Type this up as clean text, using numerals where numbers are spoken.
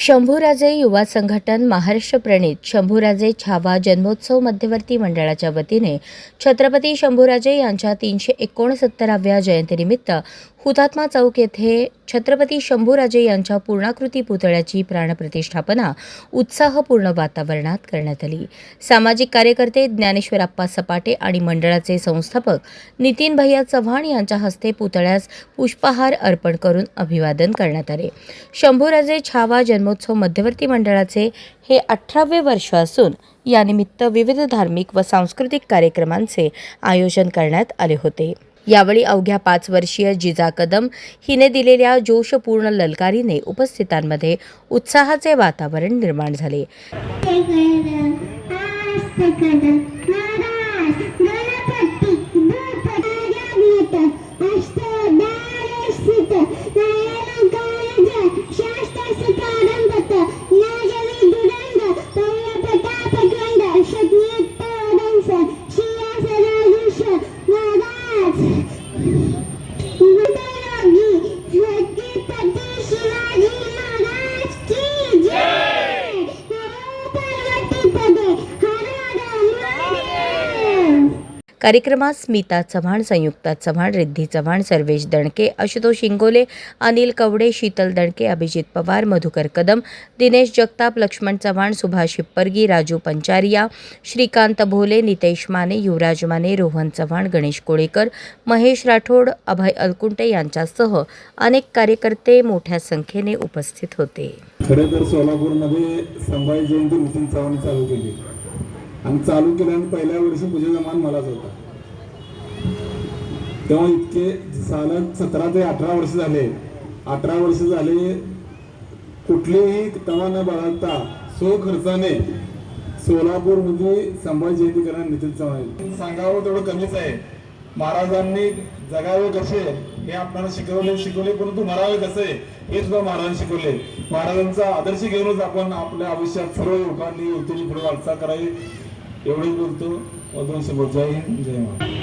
शंभूराजे युवा संघटन महाराष्ट्र प्रणित शंभूराजे छावा जन्मोत्सव मध्यवर्ती मंडळाच्या वतीने छत्रपती शंभूराजे यांच्या 369व्या जयंतीनिमित्त हुतात्मा चौक येथे छत्रपती शंभूराजे यांच्या पूर्णाकृती पुतळ्याची प्राणप्रतिष्ठापना उत्साहपूर्ण वातावरणात करण्यात आली। सामाजिक कार्यकर्ते ज्ञानेश्वरप्पा सपाटे आणि मंडळाचे संस्थापक नितीन भैया चव्हाण यांच्या हस्ते पुतळ्यास पुष्पहार अर्पण करून अभिवादन करण्यात आले। शंभूराजे छावा जन्मोत्सव मध्यवर्ती मंडळाचे हे 18वे वर्ष असून यानिमित्त विविध धार्मिक व सांस्कृतिक कार्यक्रमांचे आयोजन करण्यात आले होते। यावेळी अवघ्या 5 वर्षीय जिजा कदम हिने दिलेल्या जोशपूर्ण ललकारीने उपस्थितांमध्ये उत्साहाचे वातावरण निर्माण झाले। कार्यक्रमात स्मिता चव्हाण, संयुक्ता चव्हाण, रिद्धी चव्हाण, सर्वेश दणके, आशुतोष इंगोले, अनिल कवडे, शीतल दणके, अभिजित पवार, मधुकर कदम, दिनेश जगताप, लक्ष्मण चव्हाण, सुभाष हिप्परगी, राजू पंचारिया, श्रीकांत भोले, नितेश माने, युवराज माने, रोहन चव्हाण, गणेश कोळेकर, महेश राठोड, अभय अलकुंटे यांच्यासह अनेक कार्यकर्ते मोठ्या संख्येने उपस्थित होते। खरं तर सोलापूरमध्ये संभाजी जयंती नितीन चव्हाण चालू केली आणि चालू केल्यानंतर पहिल्या वर्षी पूजेचा मान मलाच होता। तेव्हा इतके सालत 17 ते 18 वर्ष झाले। 18 वर्ष झाले कुठलेही तेव्हा न बाळगता सो खर्चाने सोलापूरमध्ये संभाजी जयंती करणारे नितीन चव्हाण सांगावं तेवढं कमीच आहे। महाराजांनी जगावे कसे हे आपल्याला शिकवले परंतु मरावे कसे हे सुद्धा महाराजांनी शिकवले। महाराजांचा आदर्श घेऊनच आपण आपल्या आयुष्यात सर्व युवकांनी युवतींनी पुढे वाटचाल करावी एवढेच बोलतो। जय हिंद, जय महाराज।